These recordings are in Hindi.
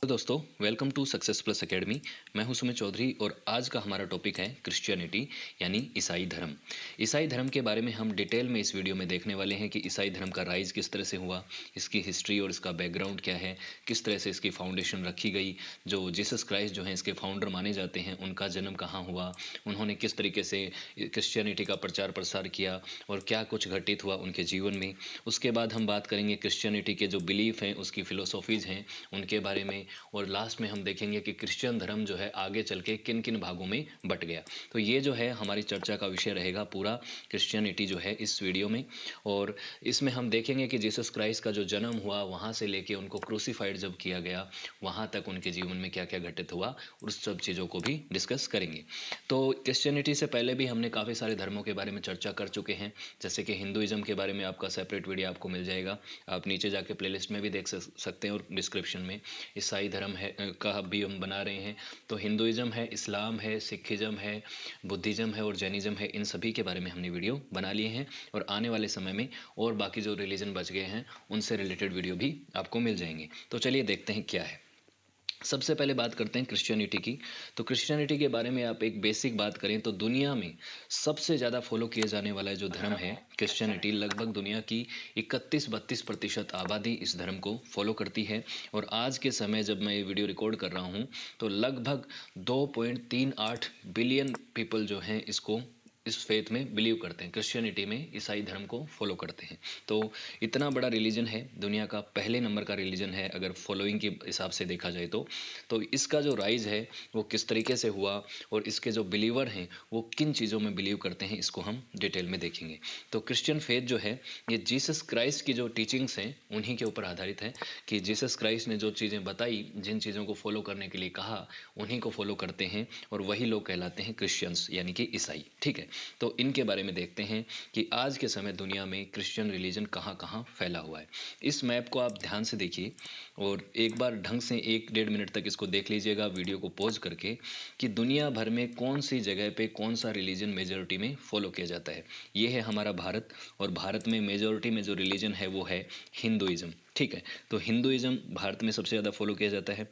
दोस्तों, welcome to Success Plus Academy. मैं हूं सुमित चौधरी और आज का हमारा टॉपिक है क्रिश्चियनिटी यानी ईसाई धर्म। ईसाई धर्म के बारे में हम डिटेल में इस वीडियो में देखने वाले हैं कि ईसाई धर्म का राइज किस तरह से हुआ, इसकी हिस्ट्री और इसका बैकग्राउंड क्या है, किस तरह से इसकी फाउंडेशन रखी गई। जो जीसस क्राइस्ट जो हैं इसके फाउंडर माने जाते हैं, उनका जन्म कहाँ हुआ, उन्होंने किस तरीके से क्रिश्चियनिटी का प्रचार प्रसार किया और क्या कुछ घटित हुआ उनके जीवन में। उसके बाद हम बात करेंगे क्रिश्चियनिटी के जो बिलीफ हैं, उसकी फिलोसॉफीज़ हैं, उनके बारे में। और लास्ट में हम देखेंगे कि क्रिश्चियन धर्म जो है आगे चल के किन किन भागों में बट गया। तो ये जो है हमारी चर्चा का विषय रहेगा पूरा क्रिश्चियनिटी जो है इस वीडियो में। और इसमें हम देखेंगे कि जीसस क्राइस्ट का जो जन्म हुआ वहाँ से लेके उनको क्रूसीफाइड जब किया गया वहाँ तक उनके जीवन में क्या क्या घटित हुआ, उस सब चीज़ों को भी डिस्कस करेंगे। तो क्रिश्चियनिटी से पहले भी हमने काफ़ी सारे धर्मों के बारे में चर्चा कर चुके हैं। जैसे कि हिंदुइज्म के बारे में आपका सेपरेट वीडियो आपको मिल जाएगा, आप नीचे जाके प्लेलिस्ट में भी देख सकते हैं और डिस्क्रिप्शन में। ईसाई धर्म है का भी हम बना रहे हैं। तो हिंदुइज्म है, इस्लाम है, सिखिज्म है, बुद्धिज्म है और जैनिज्म है, इन सभी के बारे में हमने वीडियो बना लिए हैं। और आने वाले समय में और बाकी जो रिलीजन बच गए हैं उनसे रिलेटेड वीडियो भी आपको मिल जाएंगे। तो चलिए देखते हैं क्या है। सबसे पहले बात करते हैं क्रिश्चियनिटी की। तो क्रिश्चियनिटी के बारे में आप एक बेसिक बात करें तो दुनिया में सबसे ज़्यादा फॉलो किए जाने वाला जो धर्म है क्रिश्चियनिटी, लगभग दुनिया की 31-32% आबादी इस धर्म को फॉलो करती है। और आज के समय जब मैं ये वीडियो रिकॉर्ड कर रहा हूँ तो लगभग 2.38 बिलियन पीपल जो हैं इसको इस फेथ में बिलीव करते हैं, क्रिश्चियनिटी में ईसाई धर्म को फॉलो करते हैं। तो इतना बड़ा रिलीजन है, दुनिया का पहले नंबर का रिलीजन है अगर फॉलोइंग के हिसाब से देखा जाए तो इसका जो राइज है वो किस तरीके से हुआ और इसके जो बिलीवर हैं वो किन चीज़ों में बिलीव करते हैं, इसको हम डिटेल में देखेंगे। तो क्रिश्चियन फेथ जो है ये जीसस क्राइस्ट की जो टीचिंग्स हैं उन्हीं के ऊपर आधारित है कि जीसस क्राइस्ट ने जो चीज़ें बताई, जिन चीज़ों को फॉलो करने के लिए कहा, उन्हीं को फॉलो करते हैं और वही लोग कहलाते हैं क्रिश्चियंस यानी कि ईसाई। ठीक है, तो इनके बारे में देखते हैं कि आज के समय दुनिया में क्रिश्चियन रिलीजन कहाँ कहाँ फैला हुआ है। इस मैप को आप ध्यान से देखिए और एक बार ढंग से 1-1.5 मिनट तक इसको देख लीजिएगा वीडियो को पॉज करके कि दुनिया भर में कौन सी जगह पे कौन सा रिलीजन मेजॉरिटी में फॉलो किया जाता है। ये है हमारा भारत और भारत में मेजॉरिटी में जो रिलीजन है वो है हिंदुइज्म। ठीक है, तो हिंदुइज्म भारत में सबसे ज़्यादा फॉलो किया जाता है।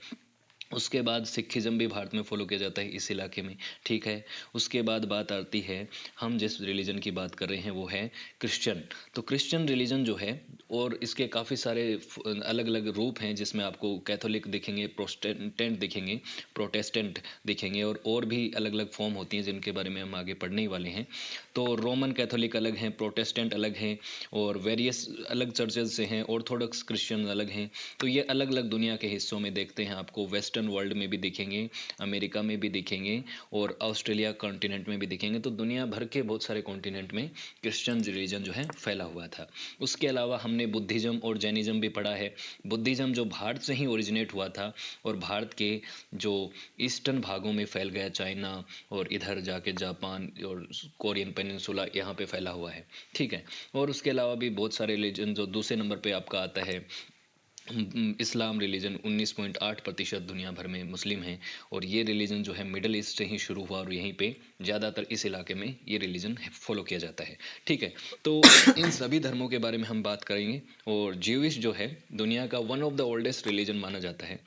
उसके बाद सिखिज्म भी भारत में फॉलो किया जाता है इस इलाके में। ठीक है, उसके बाद बात आती है, हम जिस रिलीजन की बात कर रहे हैं वो है क्रिश्चियन। तो क्रिश्चियन रिलीजन जो है और इसके काफ़ी सारे अलग अलग रूप हैं जिसमें आपको कैथोलिक दिखेंगे, प्रोटेस्टेंट दिखेंगे, प्रोटेस्टेंट दिखेंगे और भी अलग अलग फॉर्म होती हैं जिनके बारे में हम आगे पढ़ने ही वाले हैं। तो रोमन कैथोलिक अलग हैं, प्रोटेस्टेंट अलग हैं और वेरियस अलग चर्चेज से हैं, ऑर्थोडॉक्स क्रिश्चियन अलग हैं। तो ये अलग अलग दुनिया के हिस्सों में देखते हैं, आपको वेस्टर्न वर्ल्ड में भी दिखेंगे, अमेरिका में भी दिखेंगे और ऑस्ट्रेलिया कॉन्टिनेंट में भी दिखेंगे। तो दुनिया भर के बहुत सारे कॉन्टिनेंट में क्रिश्चियन रिलीजन जो है फैला हुआ था। उसके अलावा हमने बुद्धिज्म और जैनिज्म भी पढ़ा है। बुद्धिज्म जो भारत से ही ओरिजिनेट हुआ था और भारत के जो ईस्टर्न भागों में फैल गया, चाइना और इधर जाके जापान और कोरियन पेनिनसुला यहाँ पे फैला हुआ है। ठीक है, और उसके अलावा भी बहुत सारे रिलीजन, जो दूसरे नंबर पे आपका आता है इस्लाम रिलीजन, 19.8% दुनिया भर में मुस्लिम हैं और ये रिलीजन जो है मिडल ईस्ट से ही शुरू हुआ और यहीं पे ज़्यादातर इस इलाके में ये रिलीजन फॉलो किया जाता है। ठीक है, तो इन सभी धर्मों के बारे में हम बात करेंगे। और ज्यूइश जो है दुनिया का one of the oldest religion माना जाता है,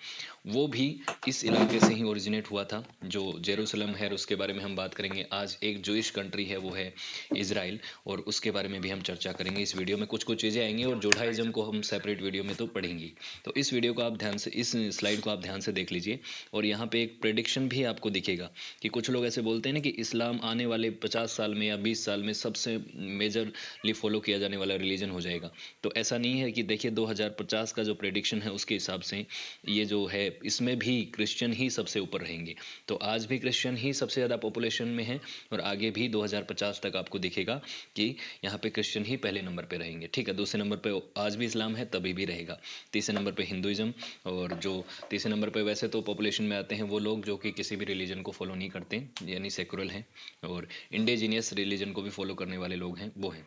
वो भी इस इलाके से ही ओरिजिनेट हुआ था, जो जेरूसलम है। उसके बारे में हम बात करेंगे। आज एक जूइश कंट्री है वो है इज़राइल और उसके बारे में भी हम चर्चा करेंगे इस वीडियो में। कुछ कुछ चीज़ें आएंगी और जोडाइज़म को हम सेपरेट वीडियो में तो पढ़ेंगे। तो इस वीडियो को आप ध्यान से, इस स्लाइड को आप ध्यान से देख लीजिए और यहाँ पे एक प्रेडिक्शन भी आपको दिखेगा कि कुछ लोग ऐसे बोलते हैं ना कि इस्लाम आने वाले 50 साल में या 20 साल में सबसे मेजरली फॉलो किया जाने वाला रिलीजन हो जाएगा। तो ऐसा नहीं है कि देखिए 2050 का जो प्रेडिक्शन है उसके हिसाब से ये जो है इसमें भी क्रिश्चियन ही सबसे ऊपर रहेंगे। तो आज भी क्रिश्चियन ही सबसे ज़्यादा पॉपुलेशन में है और आगे भी 2050 तक आपको दिखेगा कि यहाँ पे क्रिश्चियन ही पहले नंबर पे रहेंगे। ठीक है, दूसरे नंबर पे आज भी इस्लाम है, तभी भी रहेगा। तीसरे नंबर पे हिंदुइज्म और जो तीसरे नंबर पे वैसे तो पॉपुलेशन में आते हैं वो लोग जो कि किसी भी रिलीजन को फॉलो नहीं करते यानी सेकुलर हैं और इंडिजिनियस रिलीजन को भी फॉलो करने वाले लोग हैं वो हैं।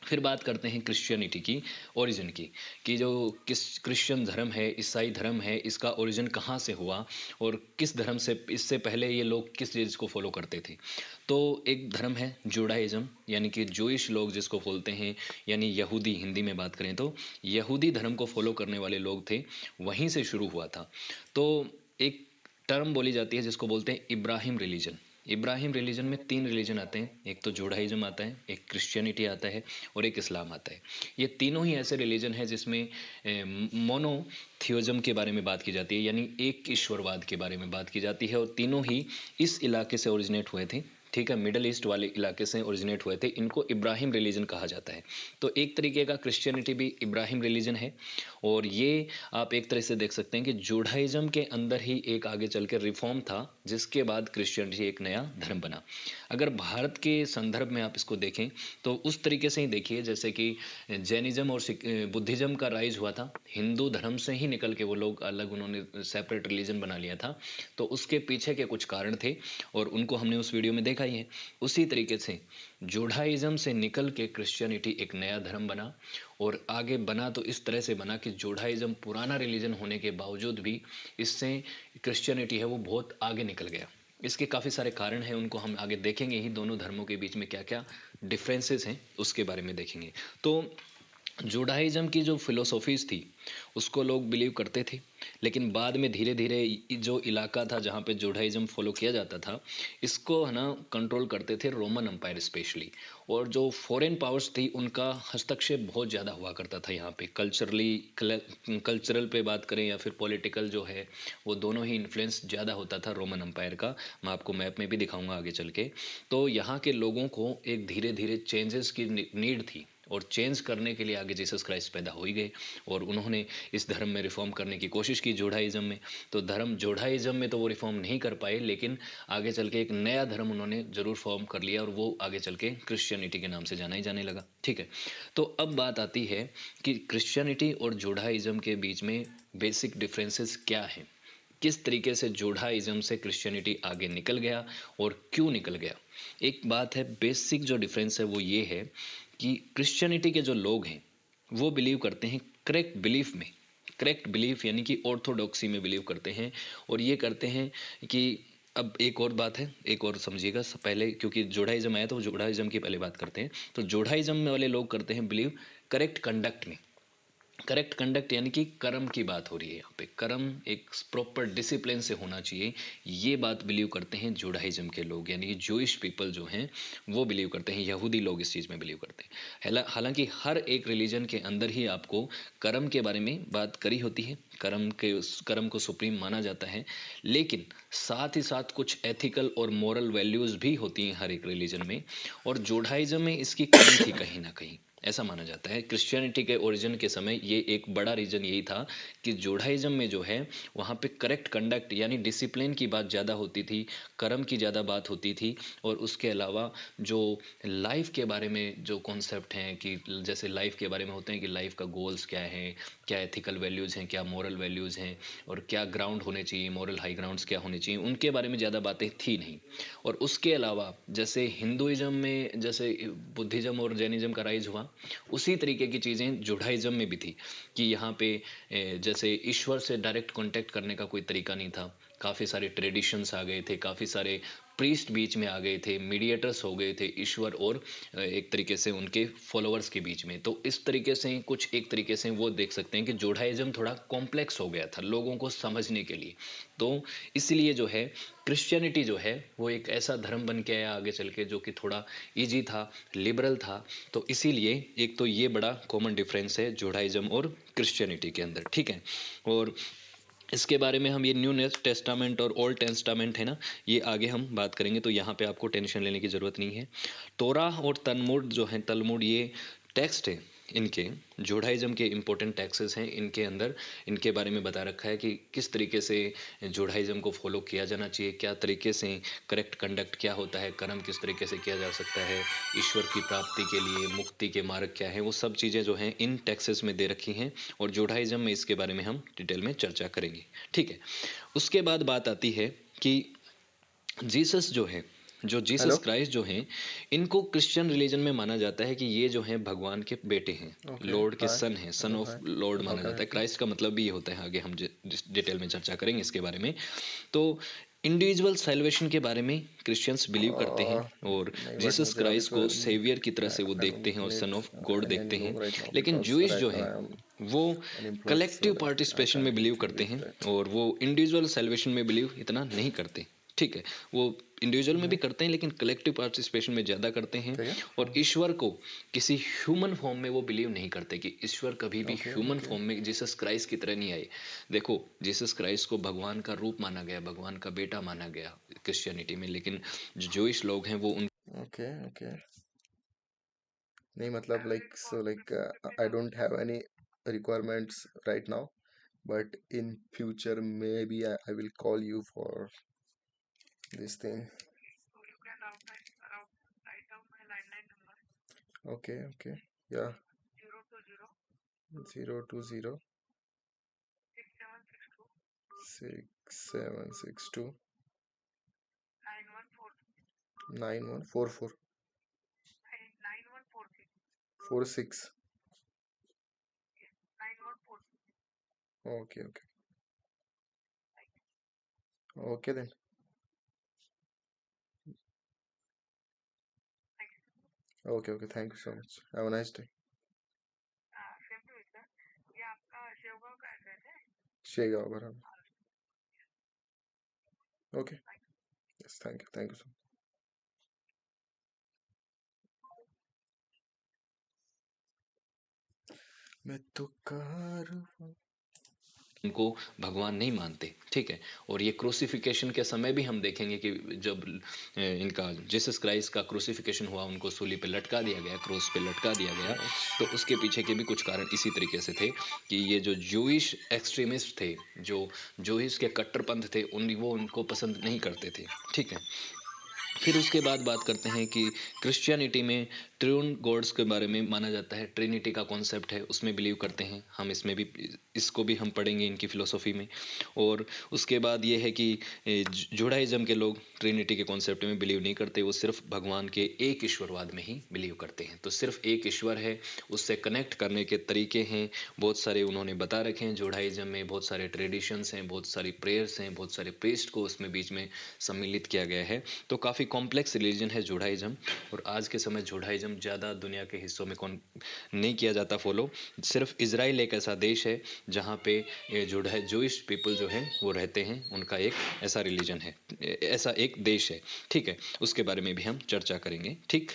फिर बात करते हैं क्रिश्चियनिटी की ओरिजिन की, कि जो क्रिश्चियन धर्म है, ईसाई धर्म है, इसका ओरिजिन कहाँ से हुआ और किस धर्म से, इससे पहले ये लोग किस चीज़ को फॉलो करते थे। तो एक धर्म है जुडाइज़म, यानी कि जोइश लोग जिसको बोलते हैं, यानी यहूदी, हिंदी में बात करें तो यहूदी धर्म को फॉलो करने वाले लोग थे, वहीं से शुरू हुआ था। तो एक टर्म बोली जाती है जिसको बोलते हैं इब्राहिम रिलीजन। इब्राहिम रिलीजन में 3 रिलीजन आते हैं, एक तो जुडाइज़म आता है, एक क्रिश्चियनिटी आता है और एक इस्लाम आता है। ये तीनों ही ऐसे रिलीजन हैं जिसमें मोनोथियोज़म के बारे में बात की जाती है, यानी एक ईश्वरवाद के बारे में बात की जाती है, और तीनों ही इस इलाके से ओरिजिनेट हुए थे, ठीक है, मिडल ईस्ट वाले इलाके से ओरिजिनेट हुए थे। इनको इब्राहिम रिलीजन कहा जाता है। तो एक तरीके का क्रिश्चियनिटी भी इब्राहिम रिलीजन है, और ये आप एक तरह से देख सकते हैं कि जुडाइज़म के अंदर ही एक आगे चल के रिफॉर्म था, जिसके बाद क्रिश्चियनिटी एक नया धर्म बना। अगर भारत के संदर्भ में आप इसको देखें तो उस तरीके से ही देखिए, जैसे कि जैनिज्म और बुद्धिज्म का राइज हुआ था, हिंदू धर्म से ही निकल के वो लोग अलग, उन्होंने सेपरेट रिलीजन बना लिया था। तो उसके पीछे के कुछ कारण थे और उनको हमने उस वीडियो में देखा ही है। उसी तरीके से जुडाइज़म से निकल के क्रिश्चियनिटी एक नया धर्म बना, और आगे बना तो इस तरह से बना कि जुडाइज़म पुराना रिलीजन होने के बावजूद भी इससे क्रिश्चियनिटी है वो बहुत आगे निकल गया। इसके काफ़ी सारे कारण हैं, उनको हम आगे देखेंगे ही, दोनों धर्मों के बीच में क्या क्या डिफरेंसेस हैं उसके बारे में देखेंगे। तो जुडाइज़म की जो फिलोसॉफीज़ थी उसको लोग बिलीव करते थे, लेकिन बाद में धीरे धीरे जो इलाका था जहाँ पे जुडाइज़म फॉलो किया जाता था, इसको है ना कंट्रोल करते थे रोमन एम्पायर स्पेशली। और जो फॉरेन पावर्स थी उनका हस्तक्षेप बहुत ज़्यादा हुआ करता था यहाँ पे, कल्चरल पे बात करें या फिर पॉलिटिकल जो है, वो दोनों ही इन्फ्लुएंस ज़्यादा होता था रोमन एम्पायर का। मैं आपको मैप में भी दिखाऊंगा आगे चल के। तो यहाँ के लोगों को एक धीरे धीरे चेंजेस की नीड थी, और चेंज करने के लिए आगे जीसस क्राइस्ट पैदा हो ही गए, और उन्होंने इस धर्म में रिफॉर्म करने की कोशिश की जुडाइज़म में। तो धर्म जुडाइज़म में तो वो रिफॉर्म नहीं कर पाए, लेकिन आगे चल के एक नया धर्म उन्होंने ज़रूर फॉर्म कर लिया, और वो आगे चल के क्रिश्चियनिटी के नाम से जाना ही जाने लगा, ठीक है। तो अब बात आती है कि क्रिश्चियनिटी और जुडाइज़म के बीच में बेसिक डिफरेंसेस क्या हैं, किस तरीके से जुडाइज़म से क्रिश्चियनिटी आगे निकल गया और क्यों निकल गया। एक बात है, बेसिक जो डिफरेंस है वो ये है कि क्रिश्चियनिटी के जो लोग हैं वो बिलीव करते हैं करेक्ट बिलीफ में, करेक्ट बिलीफ यानी कि ऑर्थोडॉक्सी में बिलीव करते हैं। और ये करते हैं कि, अब एक और बात है, एक और समझिएगा पहले, क्योंकि जुडाइज़म आया तो जुडाइज़म की पहले बात करते हैं। तो जुडाइज़म वाले लोग करते हैं बिलीव करेक्ट कंडक्ट में। करेक्ट कंडक्ट यानी कि कर्म की बात हो रही है यहाँ पे, कर्म एक प्रॉपर डिसिप्लिन से होना चाहिए, ये बात बिलीव करते हैं जुडाइज़म के लोग, यानी कि जूइश पीपल जो हैं वो बिलीव करते हैं, यहूदी लोग इस चीज़ में बिलीव करते हैं। हालांकि हर एक रिलीजन के अंदर ही आपको कर्म के बारे में बात करी होती है, कर्म को सुप्रीम माना जाता है, लेकिन साथ ही साथ कुछ एथिकल और मॉरल वैल्यूज़ भी होती हैं हर एक रिलीजन में, और जुडाइज़म में इसकी कमी थी कहीं ना कहीं, ऐसा माना जाता है। क्रिश्चियनिटी के ओरिजिन के समय ये एक बड़ा रीज़न यही था कि जुडाइज़म में जो है वहाँ पे करेक्ट कंडक्ट यानी डिसिप्लिन की बात ज़्यादा होती थी, कर्म की ज़्यादा बात होती थी, और उसके अलावा जो लाइफ के बारे में जो कॉन्सेप्ट हैं, कि जैसे लाइफ के बारे में होते हैं कि लाइफ का गोल्स क्या है, क्या एथिकल वैल्यूज़ हैं, क्या मॉरल वैल्यूज़ हैं, और क्या ग्राउंड होने चाहिए, मॉरल हाई ग्राउंड्स क्या होने चाहिए, उनके बारे में ज़्यादा बातें थी नहीं। और उसके अलावा जैसे हिंदुइज्म में जैसे बुद्धिज़्म और जैनिज़्म का राइज हुआ, उसी तरीके की चीज़ें जुडाइज़्म में भी थी, कि यहाँ पे जैसे ईश्वर से डायरेक्ट कांटेक्ट करने का कोई तरीका नहीं था, काफ़ी सारे ट्रेडिशंस आ गए थे, काफ़ी सारे प्रीस्ट बीच में आ गए थे, मीडिएटर्स हो गए थे ईश्वर और एक तरीके से उनके फॉलोअर्स के बीच में। तो इस तरीके से कुछ एक तरीके से वो देख सकते हैं कि जुडाइज़्म थोड़ा कॉम्प्लेक्स हो गया था लोगों को समझने के लिए। तो इसलिए जो है क्रिश्चियनिटी जो है वो एक ऐसा धर्म बन के आया आगे चल के, जो कि थोड़ा ईजी था, लिबरल था। तो इसीलिए एक तो ये बड़ा कॉमन डिफरेंस है जुडाइज़्म और क्रिश्चियनिटी के अंदर, ठीक है। और इसके बारे में हम ये न्यू टेस्टामेंट और ओल्ड टेस्टामेंट है ना, ये आगे हम बात करेंगे, तो यहाँ पे आपको टेंशन लेने की ज़रूरत नहीं है। तोरा और तलमुड जो है, तलमुड ये टेक्स्ट है इनके, जुडाइज़्म के इंपॉर्टेंट टेक्सेस हैं, इनके अंदर इनके बारे में बता रखा है कि किस तरीके से जुडाइज़्म को फॉलो किया जाना चाहिए, क्या तरीके से करेक्ट कंडक्ट क्या होता है, कर्म किस तरीके से किया जा सकता है, ईश्वर की प्राप्ति के लिए मुक्ति के मार्ग क्या है, वो सब चीज़ें जो हैं इन टेक्सेस में दे रखी हैं, और जुडाइज़्म में इसके बारे में हम डिटेल में चर्चा करेंगे, ठीक है। उसके बाद बात आती है कि जीसस जो है जो जीसस हेलो। क्राइस्ट जो हैं, इनको क्रिश्चियन रिलीजन में माना जाता है कि ये जो हैं भगवान के बेटे हैं, ओके। लॉर्ड के हाय। सन हैं, son hello. Of hi. Lord how माना कैन जाता है। Help you? क्राइस्ट का मतलब भी ये होता है, आगे हम डिटेल में चर्चा करेंगे इसके बारे में। तो इंडिविजुअल सैल्वेशन के बारे में क्रिश्चियंस बिलीव करते हैं और नहीं, बट जीसस मुझे अभी क्राइस्ट तो को सेवियर की तरह से वो आई देखते डोंट हैं और सन नीड ऑफ गॉड एनी देखते हैं। लोन राइट नाउ लेकिन बिकॉज जूइश जो राइट नाउ हैं आई एम वो unemployed, so collective that I participation में कांट बिलीव हेल्प यू करते विद हैं दैट। और वो इंडिविजुअल सैल्वेशन में बिलीव इतना नहीं करते। ठीक है, वो इंडिविजुअल में भी करते हैं लेकिन कलेक्टिव पार्टिसिपेशन में ज़्यादा करते हैं। ठीक है। और ईश्वर को किसी ह्यूमन फॉर्म में वो बिलीव नहीं करते कि ईश्वर कभी भी ओके ह्यूमन ओके। फॉर्म में जीसस क्राइस्ट की तरह नहीं आए। देखो, जीसस क्राइस्ट को भगवान का रूप माना गया, भगवान का बेटा माना गया क्रिश्चियनिटी में, लेकिन जो जोइश लोग हैं वो ओके ओके। नहीं मतलब like so like I don't have any requirements right now, but in future maybe I will call you for this thing. Okay okay. Yeah. 0206762 9144 46. Okay okay. Okay then. Okay okay, thank you so much, have a nice day. Shegaon बराबर. Okay. Yes, thank you so much. मैं तो कार हूँ. इनको भगवान नहीं मानते। ठीक है, और ये क्रूसिफिकेशन के समय भी हम देखेंगे कि जब इनका जीसस क्राइस्ट का क्रूसिफिकेशन हुआ, उनको सूली पे लटका दिया गया, क्रॉस पे लटका दिया गया, तो उसके पीछे के भी कुछ कारण इसी तरीके से थे कि ये जो जूइश एक्सट्रीमिस्ट थे, जो जूइश के कट्टरपंथ थे, वो उनको पसंद नहीं करते थे। ठीक है, फिर उसके बाद बात करते हैं कि क्रिश्चियनिटी में ट्रिउन गॉड्स के बारे में माना जाता है, ट्रिनिटी का कॉन्सेप्ट है, उसमें बिलीव करते हैं हम। इसमें भी इसको भी हम पढ़ेंगे इनकी फिलोसॉफी में। और उसके बाद ये है कि जुडाइज्म के लोग ट्रिनिटी के कॉन्सेप्ट में बिलीव नहीं करते, वो सिर्फ भगवान के एक ईश्वरवाद में ही बिलीव करते हैं। तो सिर्फ एक ईश्वर है, उससे कनेक्ट करने के तरीके हैं बहुत सारे उन्होंने बता रखे हैं। जुडाइज्म में बहुत सारे ट्रेडिशंस हैं, बहुत सारी प्रेयर्स हैं, बहुत सारे प्रीस्ट को उसमें बीच में सम्मिलित किया गया है। तो काफ़ी कॉम्प्लेक्स रिलीजन है जुडाइज्म। और आज के समय जुडाइज्म ज़्यादा दुनिया के हिस्सों में कौन नहीं किया जाता फॉलो। सिर्फ इज़राइल एक ऐसा देश है जहाँ पे जूइश पीपल जो हैं वो रहते हैं, उनका एक ऐसा रिलीजन है, ऐसा एक देश है। ठीक है, उसके बारे में भी हम चर्चा करेंगे। ठीक,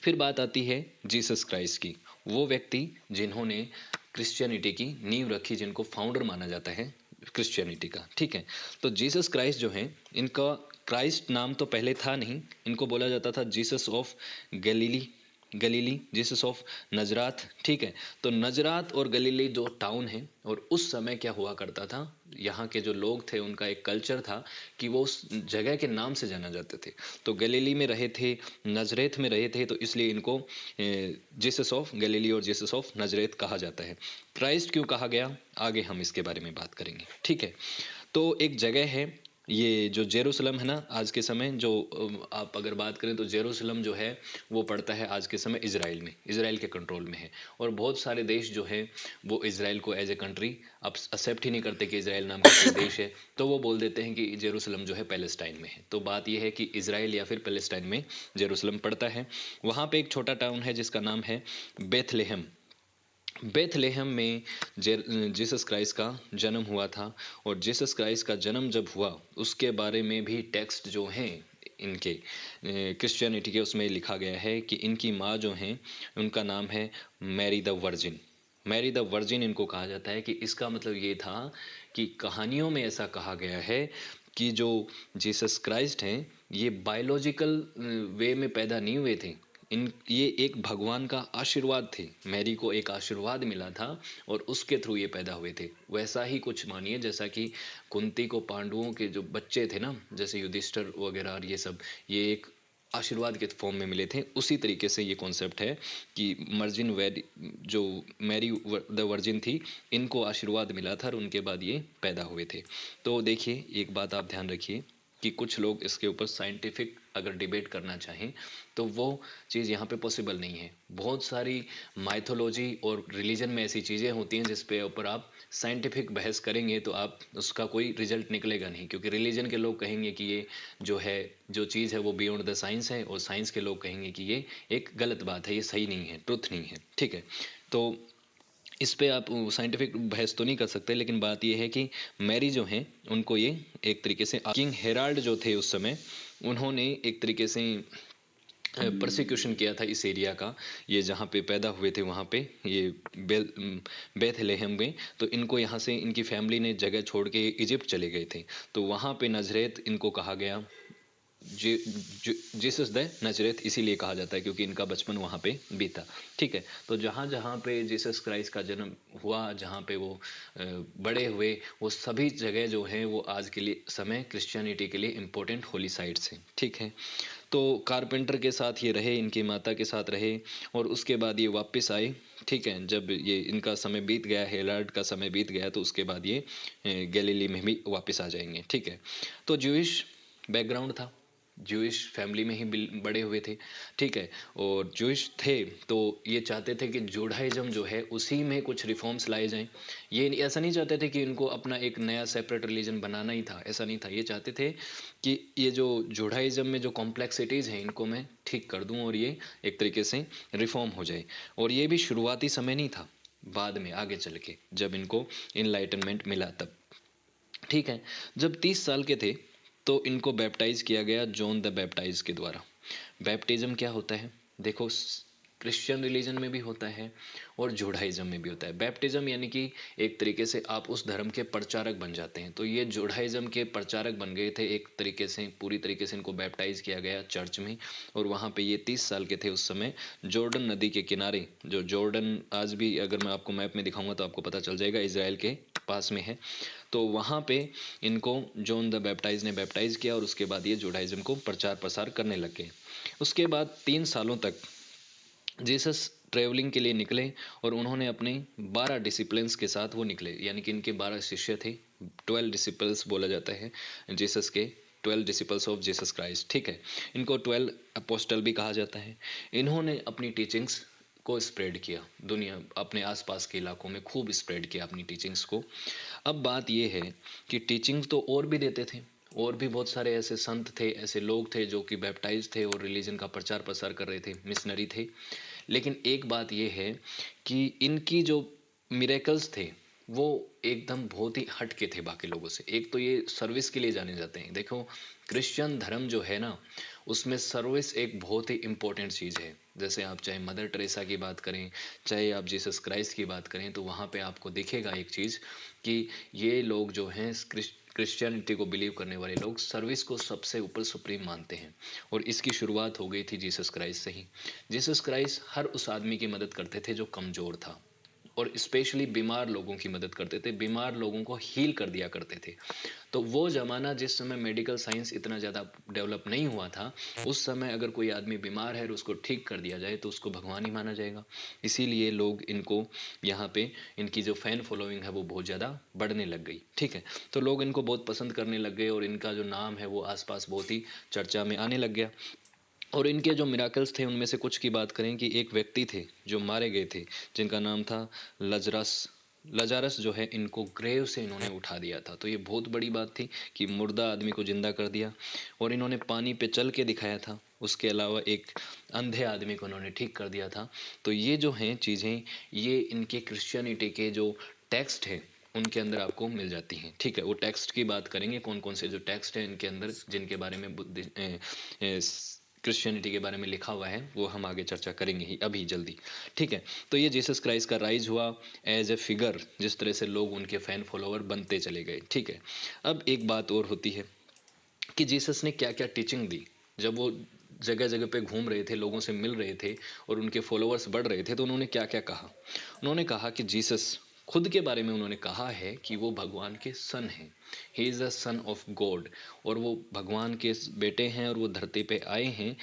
फिर बात आती है जीसस क्राइस्ट की, वो व्यक्ति जिन्होंने क्रिश्चियनिटी की नींव रखी, जिनको फाउंडर माना जाता है क्रिश्चियनिटी का। ठीक है, तो जीसस क्राइस्ट जो हैं, इनका क्राइस्ट नाम तो पहले था नहीं, इनको बोला जाता था Jesus of Galilee, Galilee, Jesus of Nazareth. ठीक है, तो नजरात और गलीली दो टाउन हैं। और उस समय क्या हुआ करता था, यहाँ के जो लोग थे उनका एक कल्चर था कि वो उस जगह के नाम से जाना जाते थे। तो गलीली में रहे थे, नजरेत में रहे थे, तो इसलिए इनको जीसस ऑफ गलीली और जीसस ऑफ नजरेत कहा जाता है। क्राइस्ट क्यों कहा गया, आगे हम इसके बारे में बात करेंगे। ठीक है, तो एक जगह है, ये जो जेरूसलम है ना, आज के समय जो आप अगर बात करें तो जेरूसलम जो है वो पड़ता है आज के समय इजराइल में, इजराइल के कंट्रोल में है। और बहुत सारे देश जो है वो इजराइल को एज ए कंट्री अब एक्सेप्ट ही नहीं करते कि इजराइल नाम का कोई देश है, तो वो बोल देते हैं कि जेरूसलम जो है पैलेस्टाइन में है। तो बात यह है कि इजराइल या फिर पैलेस्टाइन में जेरूसलम पड़ता है। वहाँ पे एक छोटा टाउन है जिसका नाम है बेथलेहम। बेथलेहम में जीसस क्राइस्ट का जन्म हुआ था। और जीसस क्राइस्ट का जन्म जब हुआ, उसके बारे में भी टेक्स्ट जो हैं इनके क्रिश्चियनिटी के, उसमें लिखा गया है कि इनकी माँ जो हैं उनका नाम है Mary the virgin. Mary the virgin इनको कहा जाता है कि इसका मतलब ये था कि कहानियों में ऐसा कहा गया है कि जो जीसस क्राइस्ट हैं ये बायोलॉजिकल वे में पैदा नहीं हुए थे, इन ये एक भगवान का आशीर्वाद थे, मैरी को एक आशीर्वाद मिला था और उसके थ्रू ये पैदा हुए थे। वैसा ही कुछ मानिए जैसा कि कुंती को पांडवों के जो बच्चे थे ना, जैसे युधिष्ठिर वगैरह और ये सब, ये एक आशीर्वाद के फॉर्म में मिले थे। उसी तरीके से ये कॉन्सेप्ट है कि मर्जिन वेरी, जो मैरी द वर्जिन थी, इनको आशीर्वाद मिला था और उनके बाद ये पैदा हुए थे। तो देखिए एक बात आप ध्यान रखिए कि कुछ लोग इसके ऊपर साइंटिफिक अगर डिबेट करना चाहें तो वो चीज़ यहाँ पे पॉसिबल नहीं है। बहुत सारी माइथोलॉजी और रिलीजन में ऐसी चीज़ें होती हैं जिस पे ऊपर आप साइंटिफिक बहस करेंगे तो आप उसका कोई रिजल्ट निकलेगा नहीं, क्योंकि रिलीजन के लोग कहेंगे कि ये जो है जो चीज़ है वो बियॉन्ड द साइंस है, और साइंस के लोग कहेंगे कि ये एक गलत बात है, ये सही नहीं है, ट्रुथ नहीं है। ठीक है, तो इस पे आप साइंटिफिक बहस तो नहीं कर सकते, लेकिन बात ये है कि मैरी जो हैं उनको ये एक तरीके से किंग हेराल्ड जो थे उस समय, उन्होंने एक तरीके से प्रोसिक्यूशन किया था इस एरिया का। ये जहाँ पे पैदा हुए थे वहाँ पे ये बेथलेहम में, तो इनको यहाँ से इनकी फैमिली ने जगह छोड़ के इजिप्ट चले गए थे। तो वहाँ पे नजरेत इनको कहा गया, जीसस द नजरेथ इसीलिए कहा जाता है क्योंकि इनका बचपन वहाँ पे बीता। ठीक है, तो जहाँ जहाँ पे जीसस क्राइस्ट का जन्म हुआ, जहाँ पे वो बड़े हुए, वो सभी जगह जो हैं वो आज के लिए समय क्रिश्चियनिटी के लिए इम्पोर्टेंट होली साइट्स हैं। ठीक है, तो कारपेंटर के साथ ये रहे, इनकी माता के साथ रहे, और उसके बाद ये वापस आए। ठीक है, जब ये इनका समय बीत गया, हेराल्ड का समय बीत गया, तो उसके बाद ये गैलीली में भी वापस आ जाएंगे। ठीक है, तो ज्यूइश बैकग्राउंड था, ज्यूइश फैमिली में ही बड़े हुए थे। ठीक है, और ज्यूइश थे तो ये चाहते थे कि जूडाइज्म जो है उसी में कुछ रिफॉर्म्स लाए जाएं। ये ऐसा नहीं चाहते थे कि इनको अपना एक नया सेपरेट रिलीजन बनाना ही था, ऐसा नहीं था। ये चाहते थे कि ये जो जूडाइज्म में जो कॉम्प्लेक्सिटीज़ हैं इनको मैं ठीक कर दूं और ये एक तरीके से रिफॉर्म हो जाए। और ये भी शुरुआती समय नहीं था, बाद में आगे चल के जब इनको इनलाइटनमेंट मिला तब। ठीक है, जब 30 साल के थे तो इनको बैप्टाइज किया गया जॉन द बैप्टाइज के द्वारा। बैप्टिज्म क्या होता है, देखो क्रिश्चियन रिलीजन में भी होता है और जूडाइज्म में भी होता है। बैप्टिज्म यानी कि एक तरीके से आप उस धर्म के प्रचारक बन जाते हैं, तो ये जूडाइज्म के प्रचारक बन गए थे एक तरीके से, पूरी तरीके से इनको बैप्टाइज किया गया चर्च में। और वहाँ पे ये 30 साल के थे उस समय, जॉर्डन नदी के किनारे, जो जॉर्डन आज भी अगर मैं आपको मैप में दिखाऊंगा तो आपको पता चल जाएगा, इसराइल के पास में है। तो वहाँ पे इनको जॉन द बैप्टाइज ने बैप्टाइज किया और उसके बाद ये जूडाइज्म को प्रचार प्रसार करने लग गए। उसके बाद 3 सालों तक जीसस ट्रेवलिंग के लिए निकले, और उन्होंने अपने 12 डिसिप्लिन्स के साथ वो निकले, यानी कि इनके 12 शिष्य थे। 12 डिसिपल्स बोला जाता है जीसस के, 12 डिसिपल्स ऑफ जीसस क्राइस्ट। ठीक है, इनको 12 अपोस्टल भी कहा जाता है। इन्होंने अपनी टीचिंग्स को स्प्रेड किया, दुनिया अपने आसपास के इलाकों में खूब स्प्रेड किया अपनी टीचिंग्स को। अब बात यह है कि टीचिंग तो और भी देते थे, और भी बहुत सारे ऐसे संत थे, ऐसे लोग थे जो कि बैप्टाइज थे और रिलीजन का प्रचार प्रसार कर रहे थे, मिशनरी थे। लेकिन एक बात यह है कि इनकी जो मिरेकल्स थे वो एकदम बहुत ही हटके थे बाकी लोगों से। एक तो ये सर्विस के लिए जाने जाते हैं। देखो, क्रिश्चियन धर्म जो है ना, उसमें सर्विस एक बहुत ही इंपॉर्टेंट चीज़ है। जैसे आप चाहे मदर टेरेसा की बात करें, चाहे आप जीसस क्राइस्ट की बात करें, तो वहाँ पे आपको दिखेगा एक चीज़ कि ये लोग जो हैं क्रिश्चियनिटी को बिलीव करने वाले लोग सर्विस को सबसे ऊपर सुप्रीम मानते हैं। और इसकी शुरुआत हो गई थी जीसस क्राइस्ट से ही। जीसस क्राइस्ट हर उस आदमी की मदद करते थे जो कमज़ोर था, और स्पेशली बीमार लोगों की मदद करते थे, बीमार लोगों को हील कर दिया करते थे। तो वो ज़माना जिस समय मेडिकल साइंस इतना ज़्यादा डेवलप नहीं हुआ था, उस समय अगर कोई आदमी बीमार है और उसको ठीक कर दिया जाए तो उसको भगवान ही माना जाएगा। इसीलिए लोग इनको यहाँ पे, इनकी जो फ़ैन फॉलोइंग है वो बहुत ज़्यादा बढ़ने लग गई। ठीक है, तो लोग इनको बहुत पसंद करने लग गए और इनका जो नाम है वो आसपास बहुत ही चर्चा में आने लग गया। और इनके जो मिराकल्स थे उनमें से कुछ की बात करें कि एक व्यक्ति थे जो मारे गए थे, जिनका नाम था लजरस। लजारस जो है, इनको ग्रेव से इन्होंने उठा दिया था। तो ये बहुत बड़ी बात थी कि मुर्दा आदमी को जिंदा कर दिया, और इन्होंने पानी पे चल के दिखाया था। उसके अलावा एक अंधे आदमी को इन्होंने ठीक कर दिया था। तो ये जो हैं चीज़ें, ये इनके क्रिश्चियनिटी के जो टेक्स्ट हैं उनके अंदर आपको मिल जाती हैं। ठीक है, वो टेक्स्ट की बात करेंगे, कौन कौन से जो टेक्स्ट हैं इनके अंदर जिनके बारे में क्रिश्चियनिटी के बारे में लिखा हुआ है, वो हम आगे चर्चा करेंगे ही अभी जल्दी। ठीक है, तो ये जीसस क्राइस्ट का राइज हुआ एज ए फिगर, जिस तरह से लोग उनके फैन फॉलोअर बनते चले गए। ठीक है, अब एक बात और होती है कि जीसस ने क्या क्या टीचिंग दी। जब वो जगह जगह पे घूम रहे थे, लोगों से मिल रहे थे और उनके फॉलोअर्स बढ़ रहे थे, तो उन्होंने क्या क्या कहा। उन्होंने कहा कि जीसस खुद के बारे में उन्होंने कहा है कि वो भगवान के सन हैं, he is a son of God, और वो भगवान के बेटे हैं और वो धरती पे आए हैं।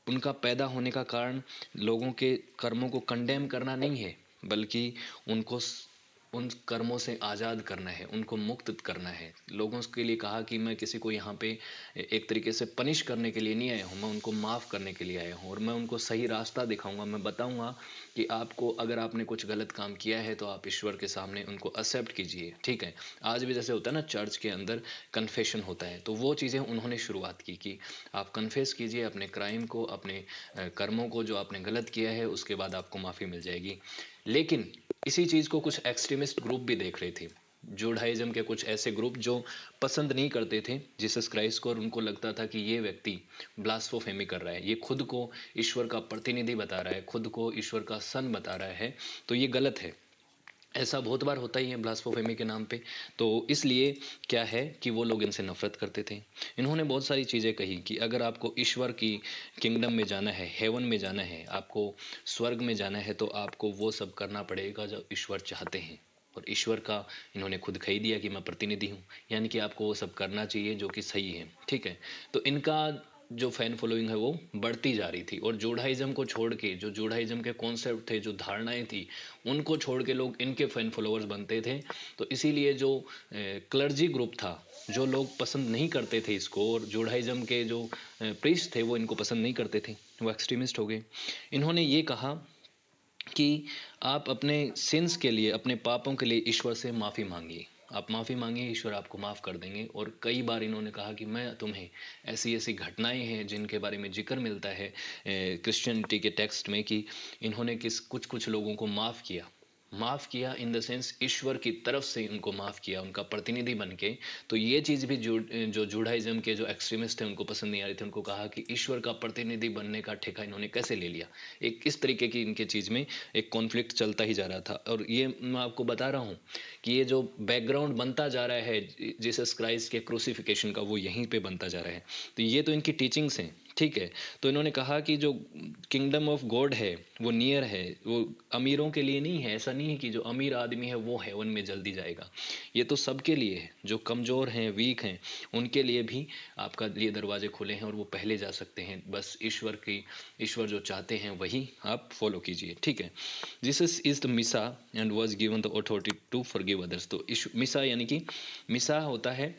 उनका पैदा होने का कारण लोगों के कर्मों को कंडेम करना नहीं है, बल्कि उनको उन कर्मों से आज़ाद करना है, उनको मुक्त करना है। लोगों के लिए कहा कि मैं किसी को यहाँ पे एक तरीके से पनिश करने के लिए नहीं आया हूँ, मैं उनको माफ़ करने के लिए आया हूँ और मैं उनको सही रास्ता दिखाऊँगा। मैं बताऊँगा कि आपको अगर आपने कुछ गलत काम किया है तो आप ईश्वर के सामने उनको एक्सेप्ट कीजिए, ठीक है? आज भी जैसे होता है ना चर्च के अंदर कन्फेशन होता है, तो वो चीज़ें उन्होंने शुरुआत की कि आप कन्फेस कीजिए अपने क्राइम को, अपने कर्मों को जो आपने गलत किया है, उसके बाद आपको माफ़ी मिल जाएगी। लेकिन इसी चीज़ को कुछ एक्सट्रीमिस्ट ग्रुप भी देख रहे थे। जूडाइज़्म के कुछ ऐसे ग्रुप जो पसंद नहीं करते थे जीसस क्राइस्ट को और उनको लगता था कि ये व्यक्ति ब्लास्फेमी कर रहा है, ये खुद को ईश्वर का प्रतिनिधि बता रहा है, खुद को ईश्वर का सन बता रहा है, तो ये गलत है। ऐसा बहुत बार होता ही है ब्लास्फेमी के नाम पे। तो इसलिए क्या है कि वो लोग इनसे नफरत करते थे। इन्होंने बहुत सारी चीज़ें कही कि अगर आपको ईश्वर की किंगडम में जाना है, हेवन में जाना है, आपको स्वर्ग में जाना है, तो आपको वो सब करना पड़ेगा जो ईश्वर चाहते हैं। और ईश्वर का इन्होंने खुद कही दिया कि मैं प्रतिनिधि हूँ, यानी कि आपको वो सब करना चाहिए जो कि सही है, ठीक है? तो इनका जो फैन फॉलोइंग है वो बढ़ती जा रही थी और जूडाइज्म को छोड़ के, जो जूडाइज्म के कॉन्सेप्ट थे, जो धारणाएं थी, उनको छोड़ के लोग इनके फैन फॉलोअर्स बनते थे। तो इसीलिए जो क्लर्जी ग्रुप था, जो लोग पसंद नहीं करते थे इसको, और जूडाइज्म के जो प्रीस्ट थे वो इनको पसंद नहीं करते थे, वो एक्सट्रीमिस्ट हो गए। इन्होंने ये कहा कि आप अपने सिंस के लिए, अपने पापों के लिए ईश्वर से माफ़ी मांगिए। आप माफ़ी मांगिए, ईश्वर आपको माफ़ कर देंगे। और कई बार इन्होंने कहा कि मैं तुम्हें ऐसी ऐसी घटनाएं हैं जिनके बारे में जिक्र मिलता है क्रिश्चियनिटी के टेक्स्ट में कि इन्होंने किस कुछ कुछ लोगों को माफ़ किया इन द सेंस ईश्वर की तरफ से उनको माफ़ किया, उनका प्रतिनिधि बन के। तो ये चीज़ भी जो जूडाइज्म के जो एक्सट्रीमिस्ट थे उनको पसंद नहीं आ रही थी। उनको कहा कि ईश्वर का प्रतिनिधि बनने का ठेका इन्होंने कैसे ले लिया। एक इस तरीके की इनके चीज़ में एक कॉन्फ्लिक्ट चलता ही जा रहा था। और ये मैं आपको बता रहा हूँ कि ये जो बैकग्राउंड बनता जा रहा है जीसस क्राइस्ट के क्रूसिफिकेशन का, वो यहीं पे बनता जा रहा है। तो ये तो इनकी टीचिंग्स हैं, ठीक है? तो इन्होंने कहा कि जो किंगडम ऑफ गॉड है वो नियर है, वो अमीरों के लिए नहीं है। ऐसा नहीं है कि जो अमीर आदमी है वो हेवन में जल्दी जाएगा, ये तो सबके लिए है। जो कमज़ोर हैं, वीक हैं, उनके लिए भी आपका लिए दरवाजे खुले हैं और वो पहले जा सकते हैं। बस ईश्वर जो चाहते हैं वही आप फॉलो कीजिए, ठीक है? Jesus is the Messiah and was given the authority to forgive others. तो मिसा यानी कि मिसा होता है,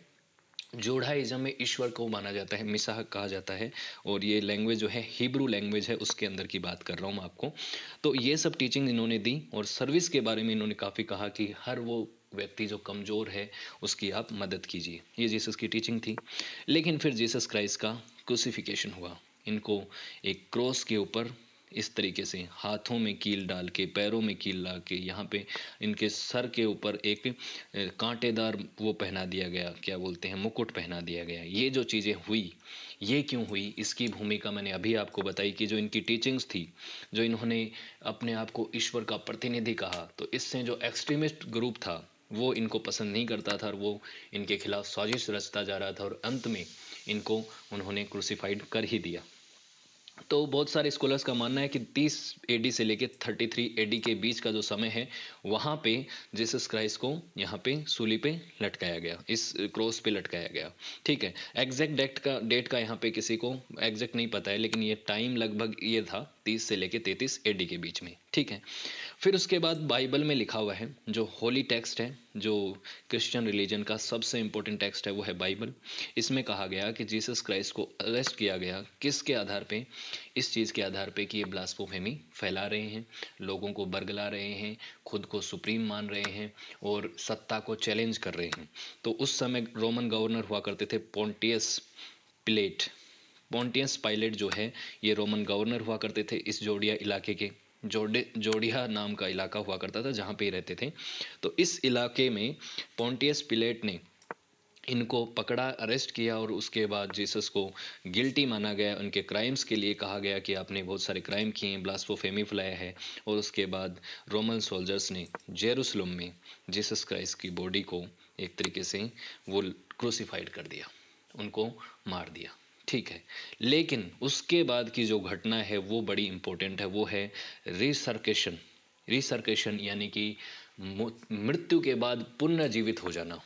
जूडाइज्म में ईश्वर को माना जाता है, मिसाह कहा जाता है। और ये लैंग्वेज जो है हिब्रू लैंग्वेज है, उसके अंदर की बात कर रहा हूँ मैं आपको। तो ये सब टीचिंग इन्होंने दी और सर्विस के बारे में इन्होंने काफ़ी कहा कि हर वो व्यक्ति जो कमज़ोर है उसकी आप मदद कीजिए। ये जीसस की टीचिंग थी। लेकिन फिर जीसस क्राइस्ट का क्रूसिफिकेशन हुआ। इनको एक क्रॉस के ऊपर इस तरीके से हाथों में कील डाल के, पैरों में कील ला के, यहाँ पे इनके सर के ऊपर एक कांटेदार वो पहना दिया गया, क्या बोलते हैं, मुकुट पहना दिया गया। ये जो चीज़ें हुई, ये क्यों हुई, इसकी भूमिका मैंने अभी आपको बताई कि जो इनकी टीचिंग्स थी, जो इन्होंने अपने आप को ईश्वर का प्रतिनिधि कहा, तो इससे जो एक्सट्रीमिस्ट ग्रुप था वो इनको पसंद नहीं करता था और वो इनके खिलाफ साजिश रचता जा रहा था और अंत में इनको उन्होंने क्रूसिफाइड कर ही दिया। तो बहुत सारे स्कॉलर्स का मानना है कि 30 एडी से लेके 33 एडी के बीच का जो समय है, वहाँ पे जीसस क्राइस्ट को यहाँ पे सूली पे लटकाया गया, इस क्रॉस पे लटकाया गया, ठीक है? एग्जैक्ट डेट का यहाँ पे किसी को एग्जैक्ट नहीं पता है, लेकिन ये टाइम लगभग ये था 30 से लेके 33 एडी के बीच में, ठीक है? फिर उसके बाद बाइबल में लिखा हुआ है, जो होली टेक्स्ट है, जो क्रिश्चियन रिलीजन का सबसे इंपॉर्टेंट टेक्स्ट है, वो है बाइबल। इसमें कहा गया कि जीसस क्राइस्ट को अरेस्ट किया गया, किसके आधार पे? इस चीज़ के आधार पे कि ये ब्लास्फेमी फैला रहे हैं, लोगों को बरगला रहे हैं, खुद को सुप्रीम मान रहे हैं और सत्ता को चैलेंज कर रहे हैं। तो उस समय रोमन गवर्नर हुआ करते थे पोंटियस पिलेट। पोंटियस पाइलेट जो है, ये रोमन गवर्नर हुआ करते थे इस जोडिया इलाके के। जोडिया नाम का इलाका हुआ करता था जहाँ पे रहते थे। तो इस इलाके में पोंटियस पिलेट ने इनको पकड़ा, अरेस्ट किया और उसके बाद जीसस को गिल्टी माना गया। उनके क्राइम्स के लिए कहा गया कि आपने बहुत सारे क्राइम किए हैं, ब्लास्फेमी फैलाया है। और उसके बाद रोमन सोल्जर्स ने जेरूसलम में जीसस क्राइस्ट की बॉडी को एक तरीके से वो क्रूसिफाइड कर दिया, उनको मार दिया, ठीक है? लेकिन उसके बाद की जो घटना है वो बड़ी इंपॉर्टेंट है, वो है रिसर्केशन। रिसर्केशन यानी कि मृत्यु के बाद पुनर्जीवित हो जाना।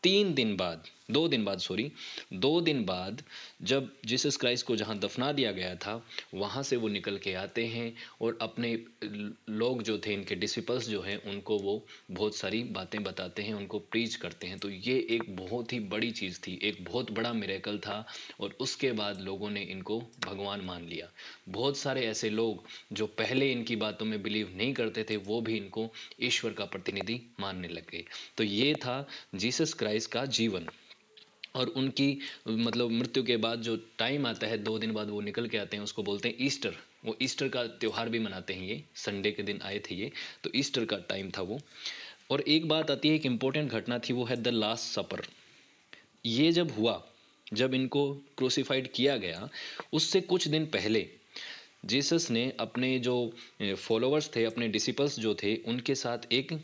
3 दिन बाद, 2 दिन बाद, सॉरी, 2 दिन बाद जब जीसस क्राइस्ट को जहाँ दफना दिया गया था, वहाँ से वो निकल के आते हैं और अपने लोग जो थे, इनके डिसिपल्स जो हैं, उनको वो बहुत सारी बातें बताते हैं, उनको प्रीच करते हैं। तो ये एक बहुत ही बड़ी चीज़ थी, एक बहुत बड़ा मिरेकल था और उसके बाद लोगों ने इनको भगवान मान लिया। बहुत सारे ऐसे लोग जो पहले इनकी बातों में बिलीव नहीं करते थे, वो भी इनको ईश्वर का प्रतिनिधि मानने लग गए। तो ये था जीसस क्राइस्ट का जीवन। और उनकी मतलब मृत्यु के बाद जो टाइम आता है, 2 दिन बाद वो निकल के आते हैं, उसको बोलते हैं ईस्टर। वो ईस्टर का त्योहार भी मनाते हैं, ये संडे के दिन आए थे ये, तो ईस्टर का टाइम था वो। और एक बात आती है, एक इंपॉर्टेंट घटना थी, वो है द लास्ट सपर। ये जब हुआ, जब इनको क्रूसिफाइड किया गया, उससे कुछ दिन पहले जीसस ने अपने जो फॉलोअर्स थे, अपने डिसिपल्स जो थे, उनके साथ एक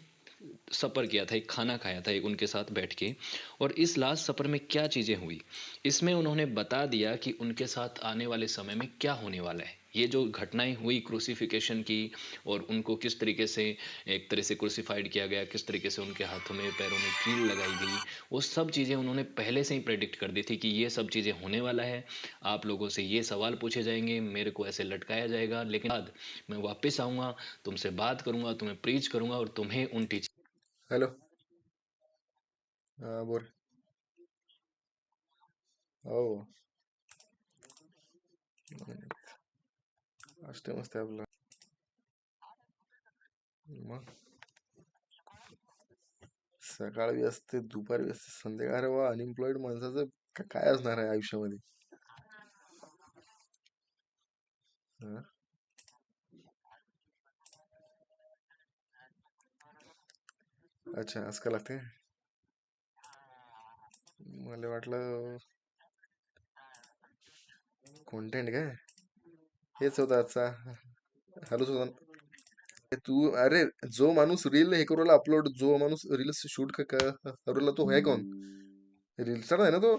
सफ़र किया था, एक खाना खाया था एक उनके साथ बैठ के। और इस लास्ट सफ़र में क्या चीज़ें हुई, इसमें उन्होंने बता दिया कि उनके साथ आने वाले समय में क्या होने वाला है। ये जो घटनाएं हुई क्रूसिफिकेशन की, और उनको किस तरीके से एक तरह से क्रूसिफाइड किया गया, किस तरीके से उनके हाथों में पैरों में कील लगाई गई, वो सब चीज़ें उन्होंने पहले से ही प्रेडिक्ट कर दी थी कि ये सब चीज़ें होने वाला है। आप लोगों से ये सवाल पूछे जाएंगे, मेरे को ऐसे लटकाया जाएगा, लेकिन बाद मैं वापस आऊँगा, तुमसे बात करूँगा, तुम्हें प्रीच करूँगा और तुम्हें उन हेलो। हाँ बोल। ओ अष्टे मस्त आहे आपला. मग सकाळ बी असते, दुपार बी असते, संध्याकाळ. अरे वा, अनएम्प्लॉईड माणसाचं काय असणार आहे आयुष्यामध्ये. हा? अच्छा, असं का लागते. मला वाटलं कॉन्टेंट काय. हेच होतं आजचा. हॅलोच होता ना. तू, अरे, जो माणूस रील हे करूला अपलोड, जो माणूस रील शूट करूला, तो है कौन. रील स्टार आहे ना तो.